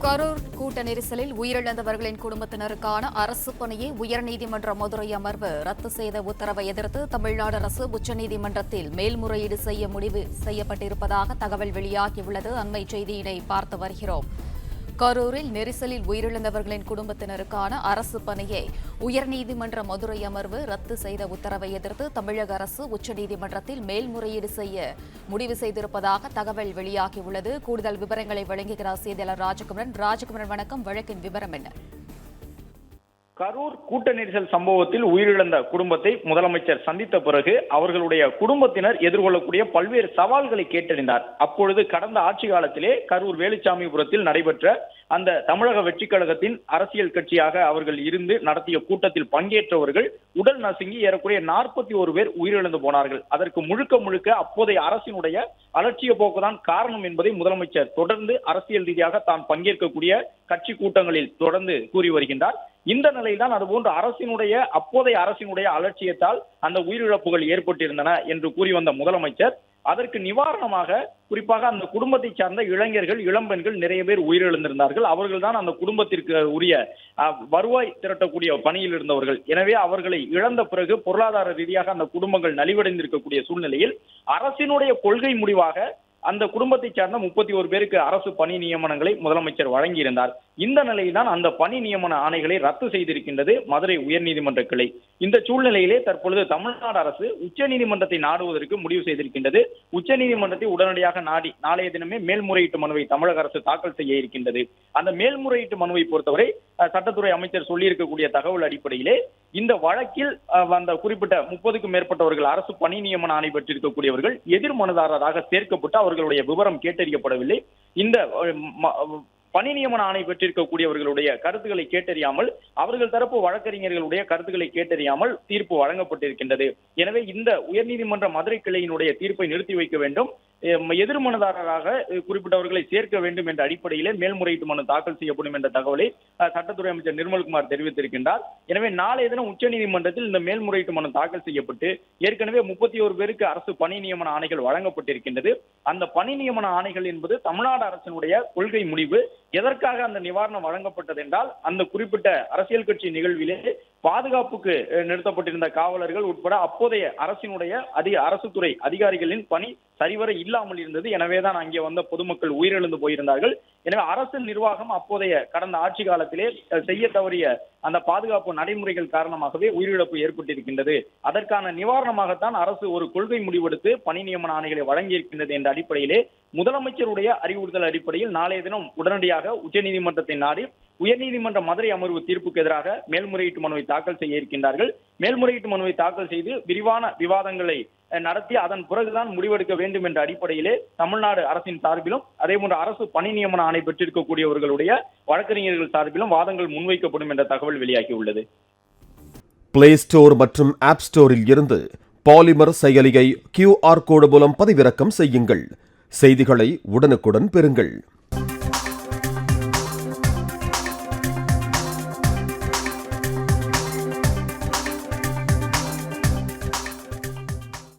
கரூர் கூட்ட நெரிசலில் உயிரிழந்தவர்களின் குடும்பத்தினருக்கான அரசு பணியை உயர்நீதிமன்ற மதுரை அமர்வு ரத்து செய்த உத்தரவை எதிர்த்து தமிழ்நாடு அரசு உச்சநீதிமன்றத்தில் மேல்முறையீடு செய்ய முடிவு செய்யப்பட்டிருப்பதாக தகவல் வெளியாகியுள்ளது. அண்மை செய்தியினை பார்த்து வருகிறோம். கரூரில் நெரிசலில் உயிரிழந்தவர்களின் குடும்பத்தினருக்கான அரசு பணியை உயர்நீதிமன்ற மதுரை அமர்வு ரத்து செய்த உத்தரவை எதிர்த்து தமிழக அரசு உச்சநீதிமன்றத்தில் மேல்முறையீடு செய்ய முடிவு செய்திருப்பதாக தகவல் வெளியாகியுள்ளது. கூடுதல் விவரங்களை வழங்குகிறார் செய்தியாளர் ராஜகுமரன். வணக்கம். வழக்கின் விவரம் என்ன? கரூர் கூட்ட நெரிசல் சம்பவத்தில் உயிரிழந்த குடும்பத்தை முதலமைச்சர் சந்தித்த பிறகு அவர்களுடைய குடும்பத்தினர் எதிர்கொள்ளக்கூடிய பல்வேறு சவால்களை கேட்டறிந்தார். அப்பொழுது கடந்த ஆட்சி காலத்திலே கரூர் வேலுச்சாமிபுரத்தில் நடைபெற்ற அந்த தமிழக வெற்றிக் கழகத்தின் அரசியல் கட்சியாக அவர்கள் இருந்து நடத்திய கூட்டத்தில் பங்கேற்றவர்கள் உடல் நசுங்கி ஏறக்குறைய 41 பேர் உயிரிழந்து போனார்கள். அதற்கு முழுக்க அப்போதைய அரசினுடைய அலட்சிய போக்குதான் காரணம் என்பதை முதலமைச்சர் தொடர்ந்து அரசியல் ரீதியாக தான் பங்கேற்கக்கூடிய கட்சி கூட்டங்களில் தொடர்ந்து கூறி வருகின்றார். இந்த நிலையில்தான் அதுபோன்று அப்போதைய அரசினுடைய அலட்சியத்தால் அந்த உயிரிழப்புகள் ஏற்பட்டிருந்தன என்று கூறி வந்த முதலமைச்சர் அதற்கு நிவாரணமாக குறிப்பாக அந்த குடும்பத்தை சார்ந்த இளைஞர்கள், இளம்பெண்கள் நிறைய பேர் உயிரிழந்திருந்தார்கள். அவர்கள் தான் அந்த குடும்பத்திற்கு உரிய வருவாய் திரட்டக்கூடிய பணியில் இருந்தவர்கள். எனவே அவர்களை இழந்த பிறகு பொருளாதார ரீதியாக அந்த குடும்பங்கள் நலிவடைந்திருக்கக்கூடிய சூழ்நிலையில் அரசினுடைய கொள்கை முடிவாக அந்த குடும்பத்தை சார்ந்த 31 பேருக்கு அரசு பணி நியமனங்களை முதலமைச்சர் வழங்கியிருந்தார். இந்த நிலையில்தான் அந்த பணி நியமன ஆணைகளை ரத்து செய்திருக்கின்றது மதுரை உயர்நீதிமன்ற கிளை. இந்த சூழ்நிலையிலே தற்பொழுது தமிழ்நாடு அரசு உச்சநீதிமன்றத்தை நாடுவதற்கு முடிவு செய்திருக்கின்றது. உச்சநீதிமன்றத்தை உடனடியாக நாடி நாளைய தினமே மேல்முறையீட்டு மனுவை தமிழக அரசு தாக்கல் செய்ய இருக்கின்றது. அந்த மேல்முறையீட்டு மனுவை பொறுத்தவரை சட்டத்துறை அமைச்சர் சொல்லியிருக்கக்கூடிய தகவல் அடிப்படையிலே இந்த வழக்கில் அந்த குறிப்பிட்ட 30க்கும் மேற்பட்டவர்கள் அரசு பணி நியமன ஆணை பெற்றிருக்கக்கூடியவர்கள் எதிர் மனுதாரராக சேர்க்கப்பட்டு அவர்களுடைய விவரம் கேட்டறியப்படவில்லை. இந்த பணி நியமன ஆணை பெற்றிருக்கக்கூடியவர்களுடைய கருத்துக்களை கேட்டறியாமல், அவர்கள் தரப்பு வழக்கறிஞர்களுடைய கருத்துக்களை கேட்டறியாமல் தீர்ப்பு வழங்கப்பட்டிருக்கின்றது. எனவே இந்த உயர்நீதிமன்ற மதுரை கிளையினுடைய தீர்ப்பை நிறுத்தி வைக்க வேண்டும், எதிர் மனுதாரராக குறிப்பிட்டவர்களை சேர்க்க வேண்டும் என்ற அடிப்படையிலே மேல்முறையீட்டு மனு தாக்கல் செய்யப்படும் என்ற தகவலை சட்டத்துறை அமைச்சர் நிர்மல்குமார் தெரிவித்திருக்கின்றார். எனவே நாளைய தினம் உச்சநீதிமன்றத்தில் இந்த மேல்முறையீட்டு மனு தாக்கல் செய்யப்பட்டு ஏற்கனவே 31 பேருக்கு அரசு பணி நியமன ஆணைகள் வழங்கப்பட்டிருக்கின்றது. அந்த பணி நியமன ஆணைகள் என்பது தமிழ்நாடு அரசினுடைய கொள்கை முடிவு. எதற்காக அந்த நிவாரணம் வழங்கப்பட்டது என்றால், அந்த குறிப்பிட்ட அரசியல் கட்சி நிகழ்விலே பாதுகாப்புக்கு நிறுத்தப்பட்டிருந்த காவலர்கள் உட்பட அப்போதைய அரசினுடைய அரசு துறை அதிகாரிகளின் பணி சரிவர இல்லாமல் இருந்தது. எனவேதான் அங்கே வந்த பொதுமக்கள் உயிரிழந்து போயிருந்தார்கள். எனவே அரசு நிர்வாகம் அப்போதைய கடந்த ஆட்சி காலத்திலே செய்ய தவறிய அந்த பாதுகாப்பு நடைமுறைகள் காரணமாகவே உயிரிழப்பு ஏற்பட்டிருக்கின்றது. அதற்கான நிவாரணமாகத்தான் அரசு ஒரு கொள்கை முடிவெடுத்து பணி நியமன ஆணைகளை வழங்கியிருக்கின்றது என்ற அடிப்படையிலே முதலமைச்சருடைய அறிவுறுத்தல் அடிப்படையில் நாளைய தினம் உடனடியாக உச்சநீதிமன்றத்தை நாடி உயர்நீதிமன்ற மதுரை அமர்வு தீர்ப்புக்கு எதிராக மேல்முறையீட்டு மனுவை தாக்கல் செய்ய இருக்கின்றார்கள். மேல்முறையீட்டு மனுவை தாக்கல் செய்து விரிவான விவாதங்களை நடத்தி அதன் பிறகுதான் முடிவெடுக்க வேண்டும் என்ற அடிப்படையிலே தமிழ்நாடு அரசின் சார்பிலும் அதேபோன்று அரசு பணி நியமன ஆணை பெற்றிருக்கக்கூடியவர்களுடைய வழக்கறிஞர்கள் சார்பிலும் வாதங்கள் முன்வைக்கப்படும் என்ற தகவல் வெளியாகியுள்ளது. பிளே ஸ்டோர் மற்றும் ஆப் ஸ்டோரில் இருந்து பாலிமர் செயலியை QR கோடு மூலம் பதிவிறக்கம் செய்யுங்கள். செய்திகளை உடனுக்குடன் பெறுங்கள்.